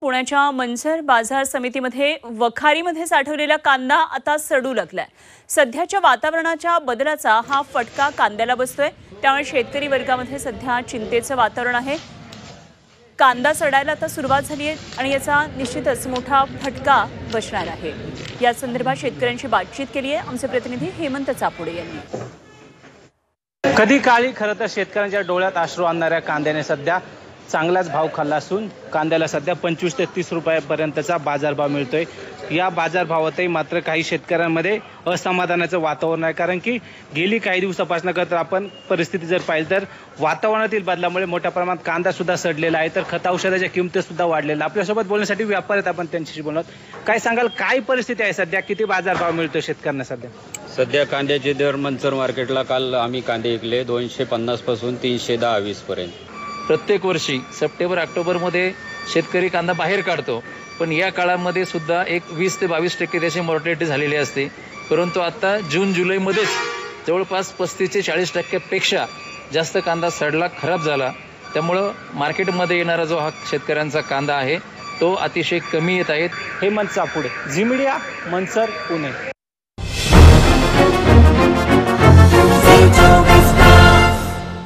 पुण्याच्या मनसर बाजार समितीमध्ये वखारीमध्ये साठवलेला कांदा आता सडू लागलाय। सध्याच्या वातावरणाच्या बदलाचा हा फटका कांद्याला बसतोय, त्यामुळे शेतकरी वर्गामध्ये सध्या चिंतेचं वातावरण आहे। कांदा सडायला आता सुरुवात झाली आहे आणि याचा निश्चितच मोठा फटका बसणार आहे। या संदर्भात शेतकऱ्यांशी बातचीत केली आहे आमचे प्रतिनिधी हेमंत चापुडे यांनी। कधी काळी खरं तर शेतकऱ्यांच्या डोळ्यात अश्रू आणणाऱ्या कांद्याने सध्या चांगलाच भाव खाल्ला असून कांद्याला सध्या 25 ते 30 रुपयापर्यंतचा बाजारभाव मिळतोय। या बाजारभावातही मात्र काही शेतकऱ्यांमध्ये असमाधानाचं वातावरण आहे, कारण की गेली काही दिवसापासून तर आपण परिस्थिती जर पाहिली तर वातावरणातील बदलामुळे मोठ्या प्रमाणात कांदा सुद्धा सडलेला आहे, तर खत औषधाच्या किमती सुद्धा वाढलेल्या। आपल्यासोबत बोलण्यासाठी व्यापारी आहेत, आपण त्यांच्याशी बोलणार। काय सांगाल, काय परिस्थिती आहे सध्या, किती बाजारभाव मिळतोय शेतकऱ्यांना सध्या? सध्या कांद्याचे दर मनसर मार्केटला काल आम्ही कांदे विकले 250 पासून 310-20 पर्यंत। प्रत्येक वर्षी सप्टेंबर ऑक्टोबरमध्ये शेतकरी कांदा बाहेर काढतो, पण या काळामध्ये सुद्धा एक 20 ते 22% त्याची मॉर्टॅलिटी झालेली असते। परंतु आता जून जुलैमध्येच जवळपास 35 ते 40% पेक्षा जास्त कांदा सडला, खराब झाला। त्यामुळं मार्केटमध्ये येणारा जो हा शेतकऱ्यांचा कांदा आहे तो अतिशय कमी येत आहे। Hemant Chapude, Zee media, Manasar, Pune.